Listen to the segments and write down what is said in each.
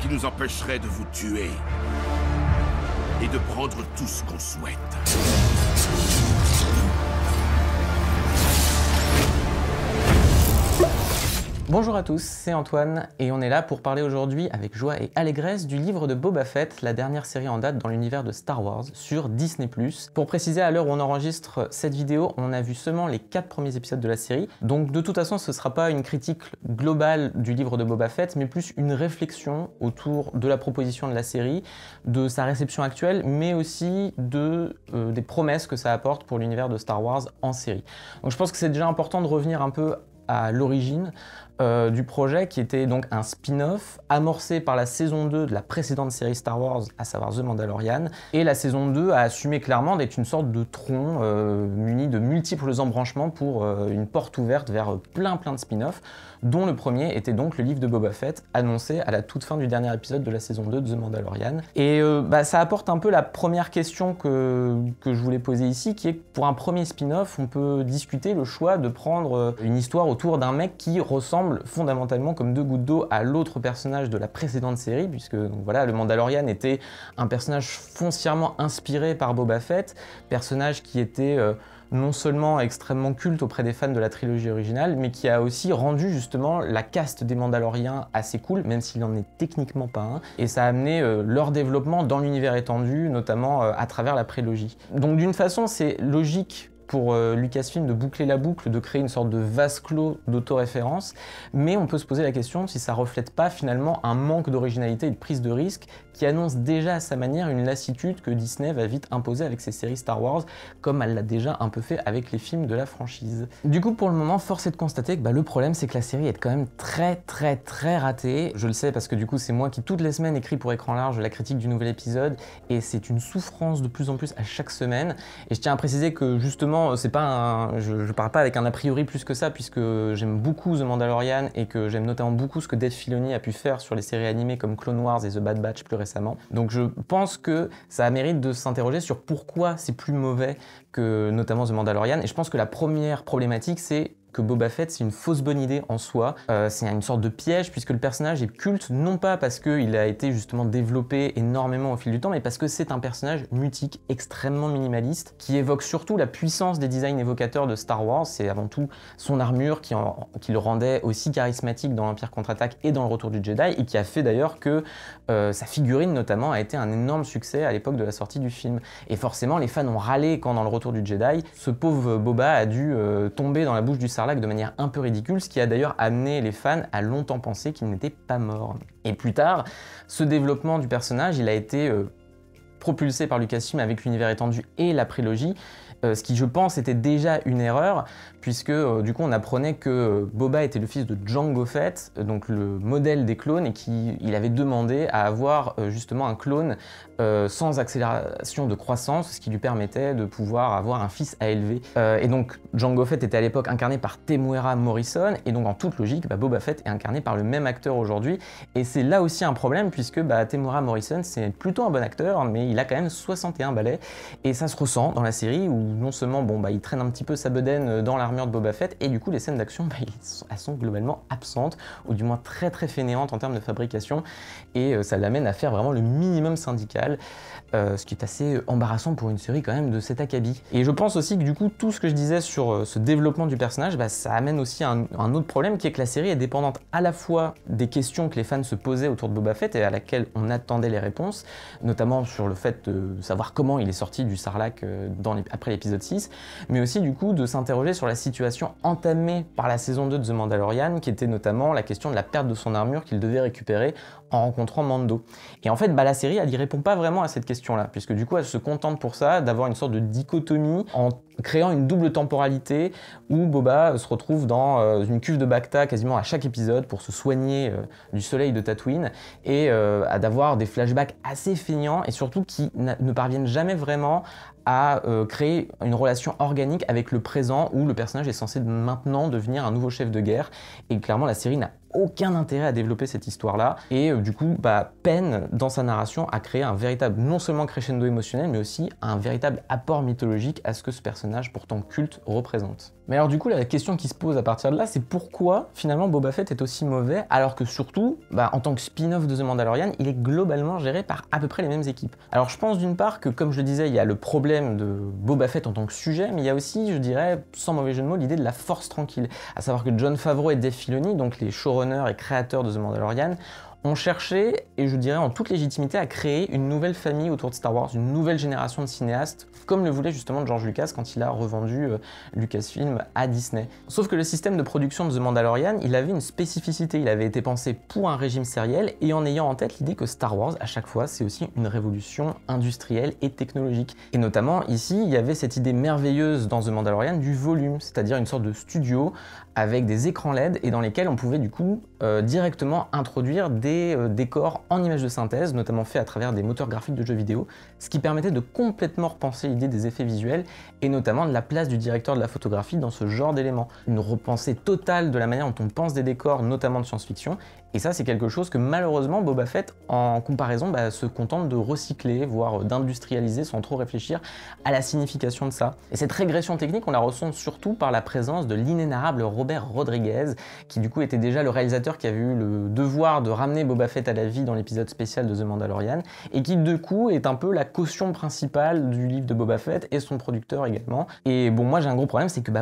qui nous empêcherait de vous tuer et de prendre tout ce qu'on souhaite. Bonjour à tous, c'est Antoine et on est là pour parler aujourd'hui avec joie et allégresse du livre de Boba Fett, la dernière série en date dans l'univers de Star Wars sur Disney+. Pour préciser, à l'heure où on enregistre cette vidéo, on a vu seulement les 4 premiers épisodes de la série, donc de toute façon ce ne sera pas une critique globale du livre de Boba Fett, mais plus une réflexion autour de la proposition de la série, de sa réception actuelle, mais aussi des promesses que ça apporte pour l'univers de Star Wars en série. Donc je pense que c'est déjà important de revenir un peu à l'origine du projet, qui était donc un spin-off amorcé par la saison 2 de la précédente série Star Wars, à savoir The Mandalorian, et la saison 2 a assumé clairement d'être une sorte de tronc muni de multiples embranchements pour une porte ouverte vers plein de spin-offs, dont le premier était donc le livre de Boba Fett, annoncé à la toute fin du dernier épisode de la saison 2 de The Mandalorian. Et ça apporte un peu la première question que je voulais poser ici, qui est que pour un premier spin-off, on peut discuter le choix de prendre une histoire autour d'un mec qui ressemble fondamentalement comme deux gouttes d'eau à l'autre personnage de la précédente série, puisque donc, voilà, le Mandalorian était un personnage foncièrement inspiré par Boba Fett, personnage qui était non seulement extrêmement culte auprès des fans de la trilogie originale, mais qui a aussi rendu justement la caste des Mandaloriens assez cool, même s'il n'en est techniquement pas un, et ça a amené leur développement dans l'univers étendu, notamment à travers la prélogie. Donc d'une façon, c'est logique pour Lucasfilm de boucler la boucle, de créer une sorte de vase clos d'autoréférence, mais on peut se poser la question si ça reflète pas finalement un manque d'originalité et de prise de risque qui annonce déjà à sa manière une lassitude que Disney va vite imposer avec ses séries Star Wars, comme elle l'a déjà un peu fait avec les films de la franchise. Du coup, pour le moment, force est de constater que le problème, c'est que la série est quand même très ratée. Je le sais parce que du coup, c'est moi qui toutes les semaines écris pour Écran Large la critique du nouvel épisode, et c'est une souffrance de plus en plus à chaque semaine. Et je tiens à préciser que justement, c'est pas je pars pas avec un a priori plus que ça, puisque j'aime beaucoup The Mandalorian et que j'aime notamment beaucoup ce que Dave Filoni a pu faire sur les séries animées comme Clone Wars et The Bad Batch plus récemment. Donc je pense que ça mérite de s'interroger sur pourquoi c'est plus mauvais que notamment The Mandalorian, et je pense que la première problématique, c'est que Boba Fett, c'est une fausse bonne idée en soi. C'est une sorte de piège, puisque le personnage est culte, non pas parce qu'il a été justement développé énormément au fil du temps, mais parce que c'est un personnage mutique, extrêmement minimaliste, qui évoque surtout la puissance des designs évocateurs de Star Wars. C'est avant tout son armure qui le rendait aussi charismatique dans l'Empire contre-attaque et dans le Retour du Jedi, et qui a fait d'ailleurs que sa figurine notamment a été un énorme succès à l'époque de la sortie du film. Et forcément, les fans ont râlé quand dans le Retour du Jedi, ce pauvre Boba a dû tomber dans la bouche du Sarlacc de manière un peu ridicule, ce qui a d'ailleurs amené les fans à longtemps penser qu'il n'était pas mort. Et plus tard, ce développement du personnage, il a été propulsé par Lucasfilm avec l'univers étendu et la prélogie, ce qui, je pense, était déjà une erreur, puisque du coup on apprenait que Boba était le fils de Jango Fett, donc le modèle des clones, et qu'il avait demandé à avoir justement un clone sans accélération de croissance, ce qui lui permettait de pouvoir avoir un fils à élever. Et donc Jango Fett était à l'époque incarné par Temuera Morrison, et donc en toute logique, Boba Fett est incarné par le même acteur aujourd'hui, et c'est là aussi un problème, puisque Temuera Morrison, c'est plutôt un bon acteur, mais il a quand même 61 balais, et ça se ressent dans la série, où non seulement il traîne un petit peu sa bedaine dans l'armure de Boba Fett, et du coup les scènes d'action elles sont globalement absentes, ou du moins très fainéantes en termes de fabrication, et ça l'amène à faire vraiment le minimum syndical, ce qui est assez embarrassant pour une série quand même de cet acabit. Et je pense aussi que du coup tout ce que je disais sur ce développement du personnage, ça amène aussi un autre problème, qui est que la série est dépendante à la fois des questions que les fans se posaient autour de Boba Fett et à laquelle on attendait les réponses, notamment sur le fait de savoir comment il est sorti du Sarlacc après l'épisode 6, mais aussi du coup de s'interroger sur la situation entamée par la saison 2 de The Mandalorian, qui était notamment la question de la perte de son armure qu'il devait récupérer en rencontrant Mando. Et en fait, la série, elle y répond pas vraiment à cette question-là, puisque du coup, elle se contente pour ça d'avoir une sorte de dichotomie en créant une double temporalité où Boba se retrouve dans une cuve de Bacta quasiment à chaque épisode pour se soigner du soleil de Tatooine, et d'avoir des flashbacks assez feignants, et surtout qui ne parviennent jamais vraiment à créer une relation organique avec le présent, où le personnage est censé maintenant devenir un nouveau chef de guerre, et clairement la série n'a aucun intérêt à développer cette histoire-là, et du coup, peine dans sa narration à créer un véritable, non seulement crescendo émotionnel, mais aussi un véritable apport mythologique à ce que ce personnage pourtant culte représente. Mais alors du coup, la question qui se pose à partir de là, c'est pourquoi finalement Boba Fett est aussi mauvais, alors que surtout, en tant que spin-off de The Mandalorian, il est globalement géré par à peu près les mêmes équipes. Alors je pense d'une part que, comme je le disais, il y a le problème de Boba Fett en tant que sujet, mais il y a aussi, je dirais, sans mauvais jeu de mots, l'idée de la force tranquille. À savoir que Jon Favreau et Dave Filoni, donc les showrunners et créateurs de The Mandalorian, ont cherché, et je dirais en toute légitimité, à créer une nouvelle famille autour de Star Wars, une nouvelle génération de cinéastes, comme le voulait justement George Lucas quand il a revendu Lucasfilm à Disney. Sauf que le système de production de The Mandalorian, il avait une spécificité, il avait été pensé pour un régime sériel, et en ayant en tête l'idée que Star Wars, à chaque fois, c'est aussi une révolution industrielle et technologique. Et notamment, ici, il y avait cette idée merveilleuse dans The Mandalorian du volume, c'est-à-dire une sorte de studio avec des écrans LED et dans lesquels on pouvait du coup directement introduire des décors en images de synthèse, notamment faits à travers des moteurs graphiques de jeux vidéo, ce qui permettait de complètement repenser l'idée des effets visuels et notamment de la place du directeur de la photographie dans ce genre d'éléments. Une repensée totale de la manière dont on pense des décors, notamment de science-fiction, et ça c'est quelque chose que malheureusement Boba Fett, en comparaison, se contente de recycler, voire d'industrialiser sans trop réfléchir à la signification de ça. Et cette régression technique, on la ressent surtout par la présence de l'inénarrable Robert Rodriguez, qui du coup était déjà le réalisateur qui avait eu le devoir de ramener Boba Fett à la vie dans l'épisode spécial de The Mandalorian, et qui du coup est un peu la caution principale du livre de Boba Fett et son producteur également. Et bon, moi j'ai un gros problème, c'est que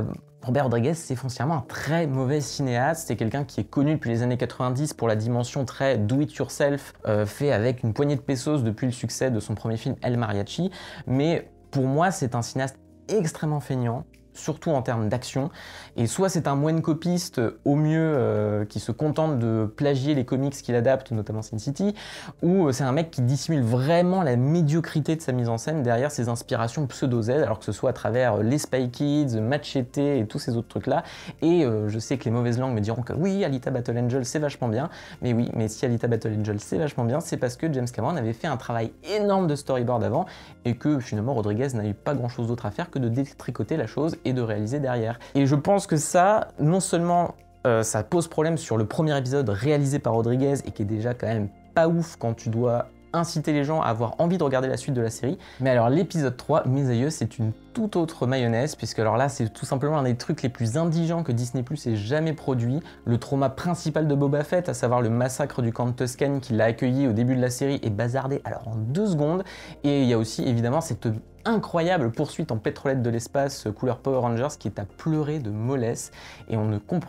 Robert Rodriguez, c'est foncièrement un très mauvais cinéaste, c'est quelqu'un qui est connu depuis les années 90 pour la dimension très do-it-yourself, fait avec une poignée de pesos depuis le succès de son premier film El Mariachi, mais pour moi c'est un cinéaste extrêmement feignant, surtout en termes d'action, et soit c'est un moine copiste au mieux qui se contente de plagier les comics qu'il adapte, notamment Sin City, ou c'est un mec qui dissimule vraiment la médiocrité de sa mise en scène derrière ses inspirations pseudo-Z, alors que ce soit à travers les Spy Kids, Machete et tous ces autres trucs-là, et je sais que les mauvaises langues me diront que oui, Alita Battle Angel c'est vachement bien, mais oui, mais si Alita Battle Angel c'est vachement bien, c'est parce que James Cameron avait fait un travail énorme de storyboard avant, et que finalement Rodriguez n'a eu pas grand-chose d'autre à faire que de détricoter la chose et de réaliser derrière. Et je pense que ça, non seulement ça pose problème sur le premier épisode réalisé par Rodriguez et qui est déjà quand même pas ouf quand tu dois inciter les gens à avoir envie de regarder la suite de la série. Mais alors l'épisode 3, mes aïeux, c'est une toute autre mayonnaise, puisque alors là c'est tout simplement un des trucs les plus indigents que Disney+ ait jamais produit. Le trauma principal de Boba Fett, à savoir le massacre du camp de Tusken qui l'a accueilli au début de la série, est bazardé alors en 2 secondes. Et il y a aussi évidemment cette incroyable poursuite en pétrolette de l'espace couleur Power Rangers qui est à pleurer de mollesse, et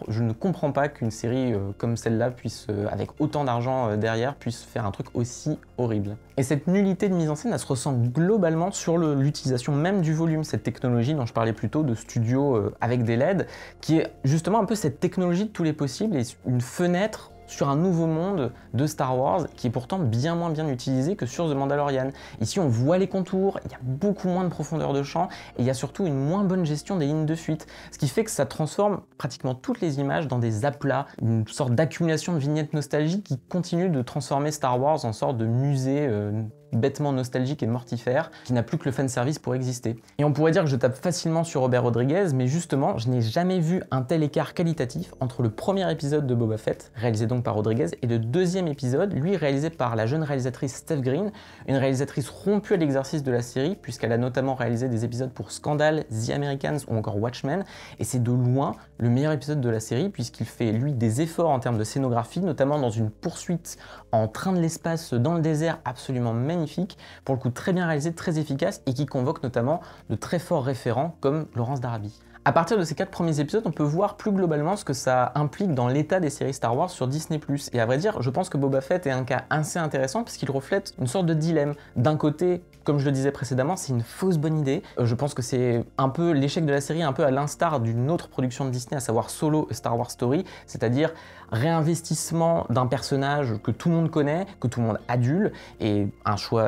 je ne comprends pas qu'une série comme celle-là puisse, avec autant d'argent derrière, puisse faire un truc aussi horrible. Et cette nullité de mise en scène, elle se ressent globalement sur l'utilisation même du volume, cette technologie dont je parlais plus tôt de studio avec des LED, qui est justement un peu cette technologie de tous les possibles et une fenêtre sur un nouveau monde de Star Wars qui est pourtant bien moins bien utilisé que sur The Mandalorian. Ici on voit les contours, il y a beaucoup moins de profondeur de champ et il y a surtout une moins bonne gestion des lignes de fuite, ce qui fait que ça transforme pratiquement toutes les images dans des aplats, une sorte d'accumulation de vignettes nostalgiques qui continue de transformer Star Wars en sorte de musée bêtement nostalgique et mortifère, qui n'a plus que le fanservice pour exister. Et on pourrait dire que je tape facilement sur Robert Rodriguez, mais justement, je n'ai jamais vu un tel écart qualitatif entre le premier épisode de Boba Fett, réalisé donc par Rodriguez, et le deuxième épisode, lui réalisé par la jeune réalisatrice Steph Green, une réalisatrice rompue à l'exercice de la série, puisqu'elle a notamment réalisé des épisodes pour Scandal, The Americans ou encore Watchmen, et c'est de loin le meilleur épisode de la série, puisqu'il fait, lui, des efforts en termes de scénographie, notamment dans une poursuite en train de l'espace dans le désert absolument magnifique, pour le coup très bien réalisé, très efficace, et qui convoque notamment de très forts référents comme Lawrence d'Arabie. À partir de ces 4 premiers épisodes, on peut voir plus globalement ce que ça implique dans l'état des séries Star Wars sur Disney+. Et à vrai dire, je pense que Boba Fett est un cas assez intéressant parce qu'il reflète une sorte de dilemme. D'un côté, comme je le disais précédemment, c'est une fausse bonne idée. Je pense que c'est un peu l'échec de la série, un peu à l'instar d'une autre production de Disney, à savoir Solo et Star Wars Story, c'est-à-dire réinvestissement d'un personnage que tout le monde connaît, que tout le monde adule, et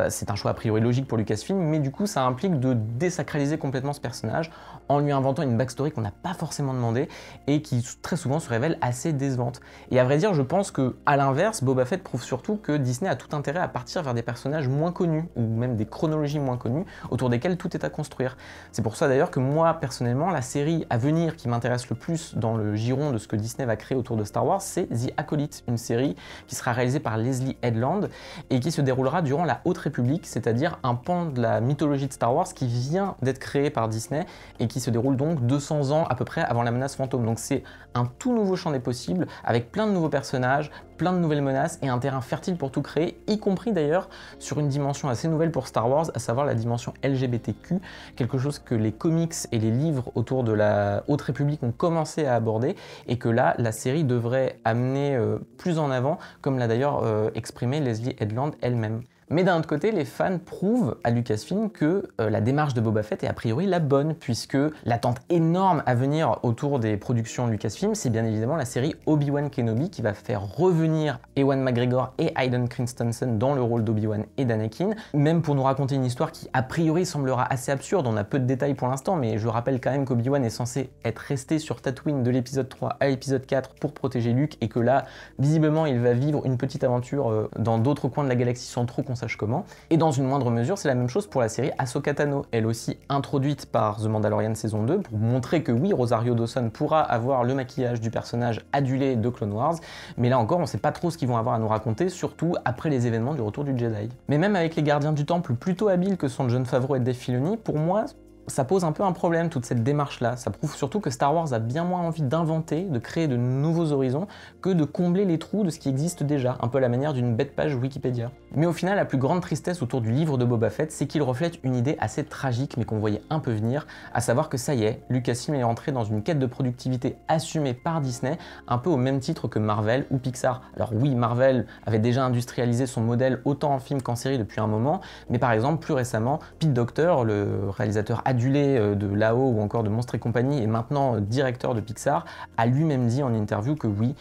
c'est un choix a priori logique pour Lucasfilm, mais du coup ça implique de désacraliser complètement ce personnage en lui inventant une backstory qu'on n'a pas forcément demandé et qui très souvent se révèle assez décevante. Et à vrai dire, je pense que à l'inverse, Boba Fett prouve surtout que Disney a tout intérêt à partir vers des personnages moins connus ou même des chronologies moins connues autour desquelles tout est à construire. C'est pour ça d'ailleurs que moi personnellement, la série à venir qui m'intéresse le plus dans le giron de ce que Disney va créer autour de Star Wars, c'est The Acolyte, une série qui sera réalisée par Leslie Headland et qui se déroulera durant la Haute République, c'est-à-dire un pan de la mythologie de Star Wars qui vient d'être créé par Disney et qui se déroule donc 200 ans à peu près avant la menace fantôme. Donc c'est un tout nouveau champ des possibles avec plein de nouveaux personnages, plein de nouvelles menaces et un terrain fertile pour tout créer, y compris d'ailleurs sur une dimension assez nouvelle pour Star Wars, à savoir la dimension LGBTQ, quelque chose que les comics et les livres autour de la Haute République ont commencé à aborder et que là, la série devrait amener plus en avant, comme l'a d'ailleurs exprimé Leslie Headland elle-même. Mais d'un autre côté, les fans prouvent à Lucasfilm que la démarche de Boba Fett est a priori la bonne, puisque l'attente énorme à venir autour des productions Lucasfilm, c'est bien évidemment la série Obi-Wan Kenobi qui va faire revenir Ewan McGregor et Hayden Christensen dans le rôle d'Obi-Wan et d'Anakin, même pour nous raconter une histoire qui a priori semblera assez absurde. On a peu de détails pour l'instant, mais je rappelle quand même qu'Obi-Wan est censé être resté sur Tatooine de l'épisode 3 à l'épisode 4 pour protéger Luke, et que là, visiblement, il va vivre une petite aventure dans d'autres coins de la galaxie sans trop qu'on sache comment. Et dans une moindre mesure, c'est la même chose pour la série Ahsoka Tano, elle aussi introduite par The Mandalorian saison 2, pour montrer que oui, Rosario Dawson pourra avoir le maquillage du personnage adulé de Clone Wars, mais là encore, on sait pas trop ce qu'ils vont avoir à nous raconter, surtout après les événements du retour du Jedi. Mais même avec les gardiens du temple plutôt habiles que sont Jon Favreau et Dave Filoni, pour moi, ça pose un peu un problème, toute cette démarche-là. Ça prouve surtout que Star Wars a bien moins envie d'inventer, de créer de nouveaux horizons, que de combler les trous de ce qui existe déjà, un peu à la manière d'une bête page Wikipédia. Mais au final, la plus grande tristesse autour du livre de Boba Fett, c'est qu'il reflète une idée assez tragique, mais qu'on voyait un peu venir, à savoir que ça y est, Lucasfilm est entré dans une quête de productivité assumée par Disney, un peu au même titre que Marvel ou Pixar. Alors oui, Marvel avait déjà industrialisé son modèle autant en film qu'en série depuis un moment, mais par exemple, plus récemment, Pete Docter, le réalisateur adulé de Lao ou encore de Monstres et compagnie et maintenant directeur de Pixar, a lui-même dit en interview que oui,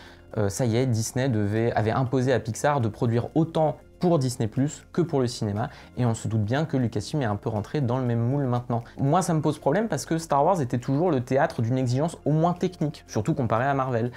ça y est, Disney avait imposé à Pixar de produire autant pour Disney+, que pour le cinéma, et on se doute bien que Lucasfilm est un peu rentré dans le même moule maintenant. Moi, ça me pose problème parce que Star Wars était toujours le théâtre d'une exigence au moins technique, surtout comparé à Marvel.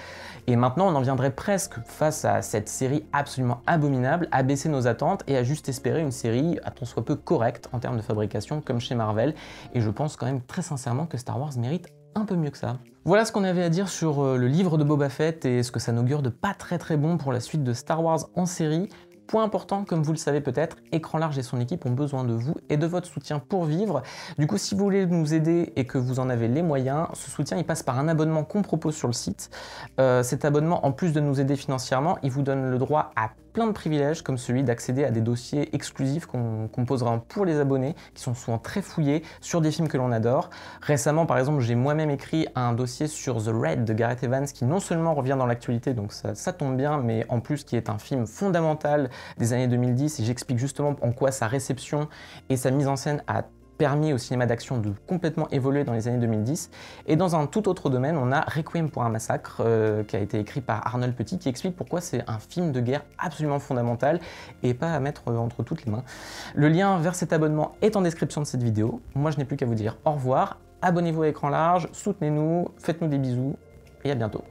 Et maintenant, on en viendrait presque, face à cette série absolument abominable, à baisser nos attentes et à juste espérer une série, à tant soit peu correcte en termes de fabrication, comme chez Marvel, et je pense quand même très sincèrement que Star Wars mérite un peu mieux que ça. Voilà ce qu'on avait à dire sur le livre de Boba Fett et ce que ça n'augure de pas très bon pour la suite de Star Wars en série. Point important, comme vous le savez peut-être, Écran Large et son équipe ont besoin de vous et de votre soutien pour vivre. Du coup, si vous voulez nous aider et que vous en avez les moyens, ce soutien il passe par un abonnement qu'on propose sur le site. Cet abonnement, en plus de nous aider financièrement, il vous donne le droit à plein de privilèges, comme celui d'accéder à des dossiers exclusifs qu'on posera pour les abonnés, qui sont souvent très fouillés, sur des films que l'on adore. Récemment, par exemple, j'ai moi-même écrit un dossier sur The Raid de Gareth Evans, qui non seulement revient dans l'actualité, donc ça tombe bien, mais en plus qui est un film fondamental des années 2010, et j'explique justement en quoi sa réception et sa mise en scène a permis au cinéma d'action de complètement évoluer dans les années 2010. Et dans un tout autre domaine, on a Requiem pour un massacre, qui a été écrit par Arnold Petit, qui explique pourquoi c'est un film de guerre absolument fondamental et pas à mettre entre toutes les mains. Le lien vers cet abonnement est en description de cette vidéo. Moi, je n'ai plus qu'à vous dire au revoir, abonnez-vous à Écran Large, soutenez-nous, faites-nous des bisous et à bientôt.